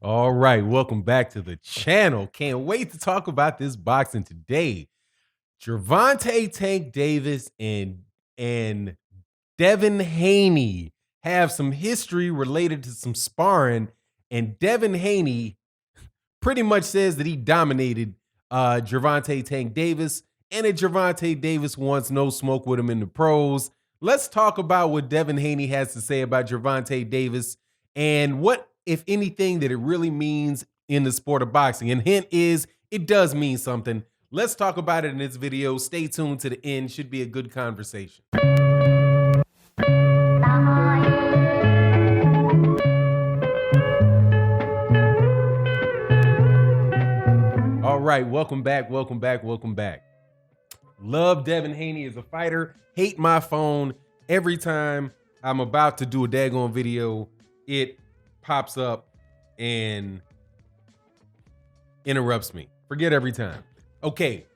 All right, welcome back to the channel. Can't wait to talk about this boxing today. Gervonta Tank Davis and Devin Haney have some history related to some sparring, and Devin Haney pretty much says that he dominated Gervonta Tank Davis, and that Gervonta Davis wants no smoke with him in the pros. Let's talk about what Devin Haney has to say about Gervonta Davis and what, if anything, that it really means in the sport of boxing. And hint is, it does mean something. Let's talk about it in this video. Stay tuned to the end. Should be a good conversation. All right, welcome back, welcome back, welcome back. Love Devin Haney as a fighter. Hate my phone every time I'm about to do a daggone video. It pops up and interrupts me. Forget every time. Okay,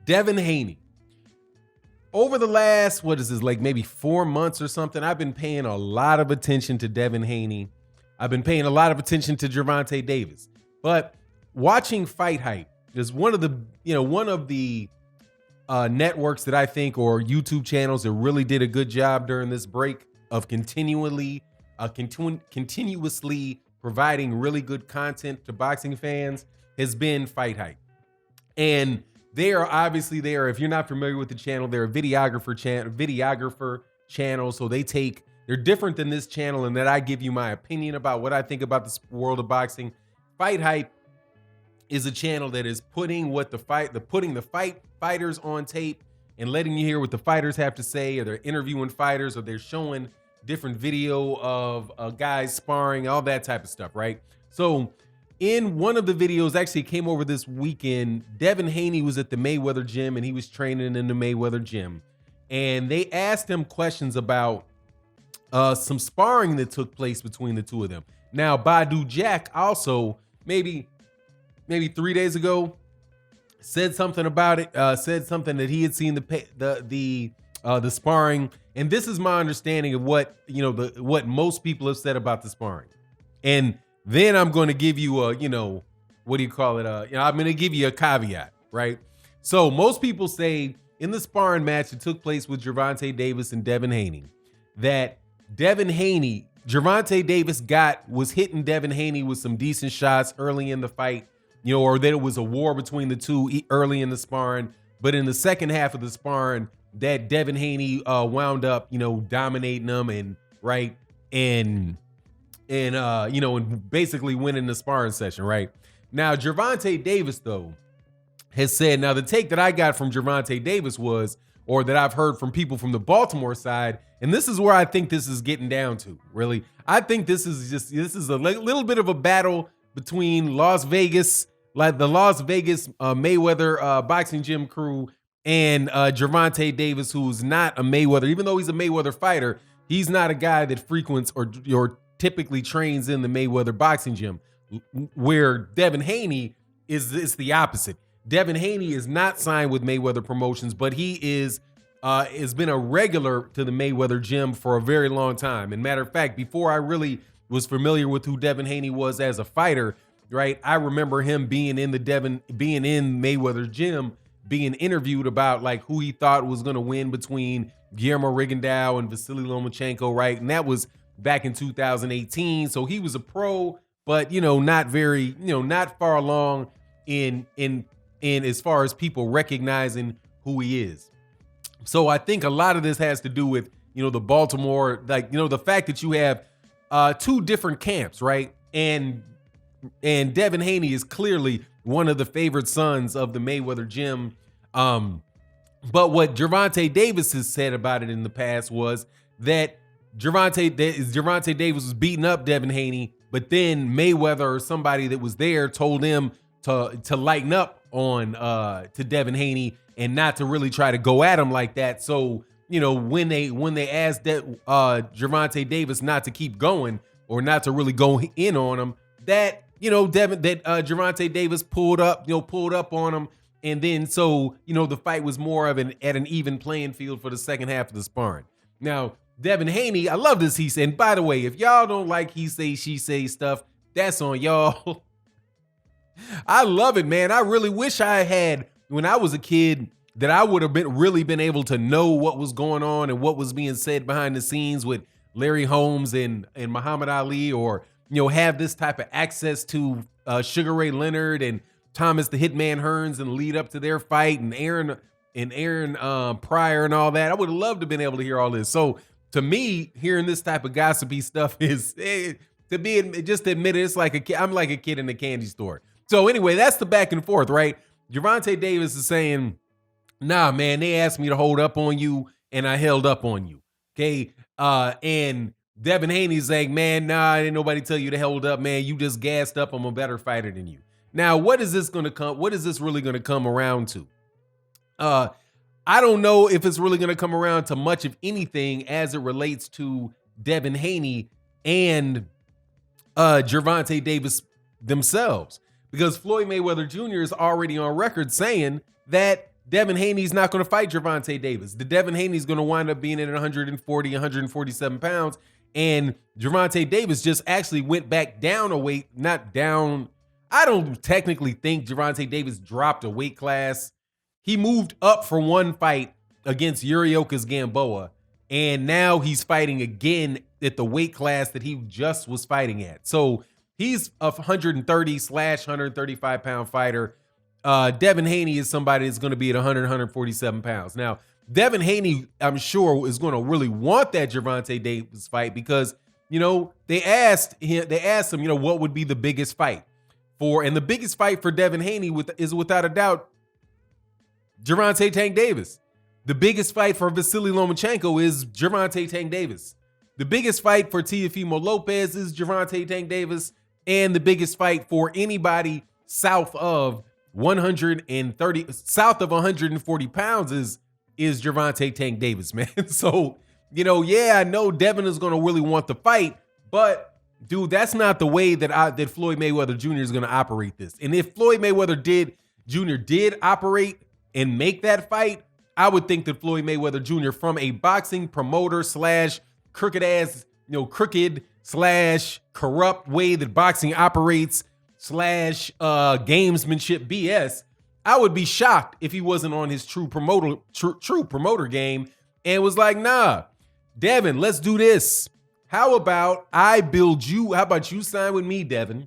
Devin Haney. Over the last, like maybe 4 months or something, I've been paying a lot of attention to Devin Haney. I've been paying a lot of attention to Gervonta Davis. But watching Fight Hype is one of the networks that I think, or YouTube channels, that really did a good job during this break of continuously providing really good content to boxing fans has been Fight Hype. And they are obviously there. If you're not familiar with the channel, they're a videographer channel. So they're different than this channel in that I give you my opinion about what I think about the world of boxing. Fight Hype is a channel that is putting the fighters on tape and letting you hear what the fighters have to say, or they're interviewing fighters, or they're showing different video of guys sparring, all that type of stuff, right? So in one of the videos, actually came over this weekend, Devin Haney was at the Mayweather gym and he was training in the Mayweather gym. And they asked him questions about some sparring that took place between the two of them. Now, Badu Jack also, maybe 3 days ago, said something about it, said something that he had seen the sparring. And this is my understanding of what most people have said about the sparring. And then I'm going to give you a, I'm going to give you a caveat, right? So most people say in the sparring match that took place with Gervonta Davis and Devin Haney, that Gervonta Davis was hitting Devin Haney with some decent shots early in the fight, or that it was a war between the two early in the sparring. But in the second half of the sparring, that Devin Haney wound up, dominating them and basically winning the sparring session, right? Now, Gervonta Davis, though, has said, now the take that I got from Gervonta Davis was, or that I've heard from people from the Baltimore side, and this is where I think this is getting down to, really. I think this is a little bit of a battle between Las Vegas, like the Las Vegas Mayweather boxing gym crew, and Gervonta Davis, who's not a Mayweather, even though he's a Mayweather fighter, he's not a guy that frequents or typically trains in the Mayweather boxing gym, where Devin Haney is the opposite. Devin Haney is not signed with Mayweather Promotions, but he has been a regular to the Mayweather gym for a very long time. And matter of fact, before I really was familiar with who Devin Haney was as a fighter, right, I remember him being in Mayweather gym, being interviewed about like who he thought was going to win between Guillermo Rigondeaux and Vasily Lomachenko, right? And that was back in 2018. So he was a pro, but not far along in as far as people recognizing who he is. So I think a lot of this has to do with, the Baltimore, the fact that you have two different camps, right? And Devin Haney is clearly one of the favored sons of the Mayweather gym. But what Gervonta Davis has said about it in the past was that Gervonta Davis was beating up Devin Haney, but then Mayweather or somebody that was there told him to lighten up on to Devin Haney and not to really try to go at him like that. So when they asked that Gervonta Davis not to keep going or not to really go in on him, that Gervonta Davis pulled up on him, and then so the fight was more of at an even playing field for the second half of the sparring. Now, Devin Haney, I love this he said. And by the way, if y'all don't like he say, she say stuff, That's on y'all. I love it, man. I really wish I had, when I was a kid, that I would have been able to know what was going on and what was being said behind the scenes with Larry Holmes and Muhammad Ali, or have this type of access to Sugar Ray Leonard and Thomas the Hitman Hearns and lead up to their fight, and Aaron Pryor and all that. I would have loved to have been able to hear all this. So to me, hearing this type of gossipy stuff is just to admit it, it's like a kid. I'm like a kid in a candy store. So anyway, that's the back and forth, right? Gervonta Davis is saying, nah, man, they asked me to hold up on you, and I held up on you. Okay. And Devin Haney's saying, man, nah, didn't nobody tell you to hold up, man. You just gassed up. I'm a better fighter than you. Now, what is this really gonna come around to? I don't know if it's really gonna come around to much of anything as it relates to Devin Haney and Gervonta Davis themselves. Because Floyd Mayweather Jr. is already on record saying that Devin Haney's not going to fight Gervonta Davis. The Devin Haney's going to wind up being at 140, 147 pounds. And Gervonta Davis just actually went back down a weight, not down. I don't technically think Gervonta Davis dropped a weight class. He moved up for one fight against Yuriokas Gamboa. And now he's fighting again at the weight class that he just was fighting at. So he's a 130/135 pound fighter. Devin Haney is somebody that's going to be at 100, 147 pounds. Now, Devin Haney, I'm sure, is going to really want that Gervonta Davis fight because, they asked him, what would be the biggest fight for, and the biggest fight for Devin Haney is without a doubt Gervonta Tank Davis. The biggest fight for Vasily Lomachenko is Gervonta Tank Davis. The biggest fight for Teofimo Lopez is Gervonta Tank Davis. And the biggest fight for anybody south of 140 pounds is Gervonta Tank Davis, man. So, I know Devin is going to really want the fight, but dude, that's not the way that Floyd Mayweather Jr. is going to operate this. And if Floyd Mayweather Jr. did operate and make that fight, I would think that Floyd Mayweather Jr. from a boxing promoter / crooked / corrupt way that boxing operates / gamesmanship BS, I would be shocked if he wasn't on his true promoter game and was like, nah, Devin, let's do this. How about I build you? How about you sign with me, Devin,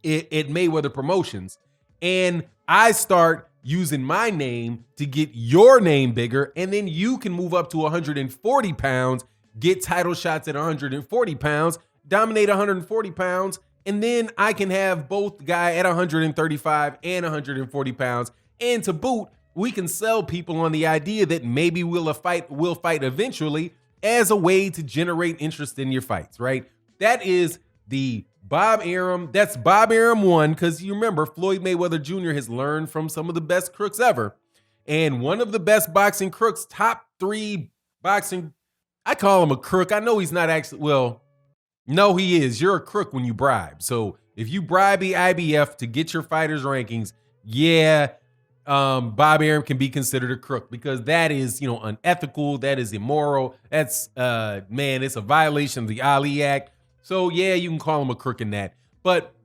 at Mayweather Promotions, and I start using my name to get your name bigger, and then you can move up to 140 pounds, get title shots at 140 pounds, dominate 140 pounds, and then I can have both guy at 135 and 140 pounds. And to boot, we can sell people on the idea that maybe we'll fight eventually as a way to generate interest in your fights, right? That is the Bob Arum. That's Bob Arum 1, because you remember Floyd Mayweather Jr. has learned from some of the best crooks ever. And one of the best boxing crooks, top 3 boxing, I call him a crook. I know he's not actually, well, no, he is. You're a crook when you bribe. So if you bribe the IBF to get your fighters' rankings, Bob Arum can be considered a crook because that is, unethical. That is immoral. That's, it's a violation of the Ali Act. So yeah, you can call him a crook in that. But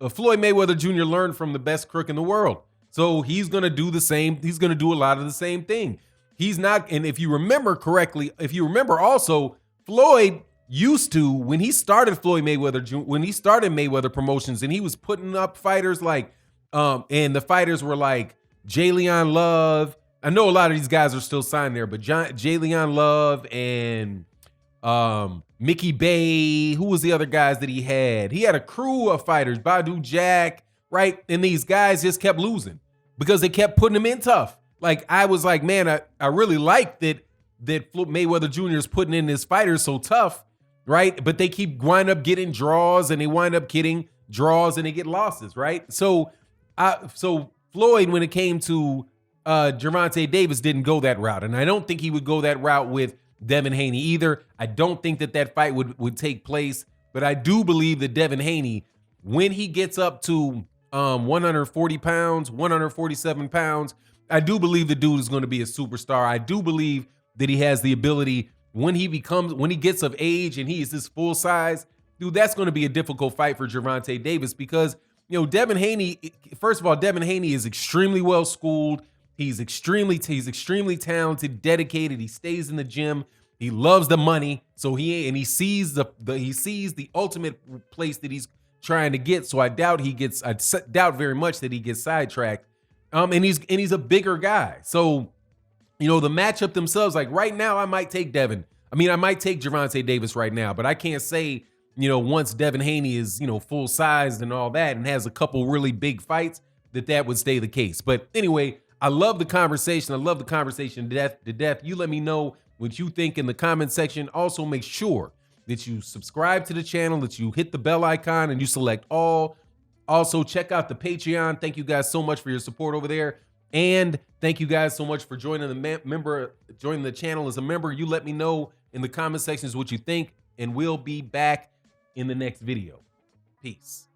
Floyd Mayweather Jr. learned from the best crook in the world. So he's going to do the same. He's going to do a lot of the same thing. He's not, and if you remember correctly, also, Floyd used to, when he started Mayweather Promotions, and he was putting up fighters like, and the fighters were like Jalen Love. I know a lot of these guys are still signed there, but Jalen Love and Mickey Bay. Who was the other guys that he had? He had a crew of fighters, Badu Jack, right? And these guys just kept losing because they kept putting him in tough. Like, I was like, man, I really like that Mayweather Jr. is putting in his fighters so tough, right? But they wind up getting draws, and they wind up getting draws, and they get losses, right? So Floyd, when it came to Gervonta Davis, didn't go that route, and I don't think he would go that route with Devin Haney either. I don't think that fight would take place, but I do believe that Devin Haney, when he gets up to 140 pounds, 147 pounds, I do believe the dude is going to be a superstar. I do believe that he has the ability when he gets of age and he is this full size, dude, that's going to be a difficult fight for Gervonta Davis because, you know, Devin Haney, first of all, Devin Haney is extremely well schooled. He's extremely talented, dedicated. He stays in the gym. He loves the money. So he sees the ultimate place that he's trying to get. So I doubt very much that he gets sidetracked. And he's a bigger guy. So, you know, the matchup themselves, like right now, I might take Gervonta Davis right now, but I can't say, you know, once Devin Haney is, you know, full sized and all that and has a couple really big fights, that would stay the case. But anyway, I love the conversation. I love the conversation to death. You let me know what you think in the comment section. Also, make sure that you subscribe to the channel, that you hit the bell icon and you select all. Also, check out the Patreon. Thank you guys so much for your support over there. And thank you guys so much for joining the channel as a member. You let me know in the comment sections what you think, and we'll be back in the next video. Peace.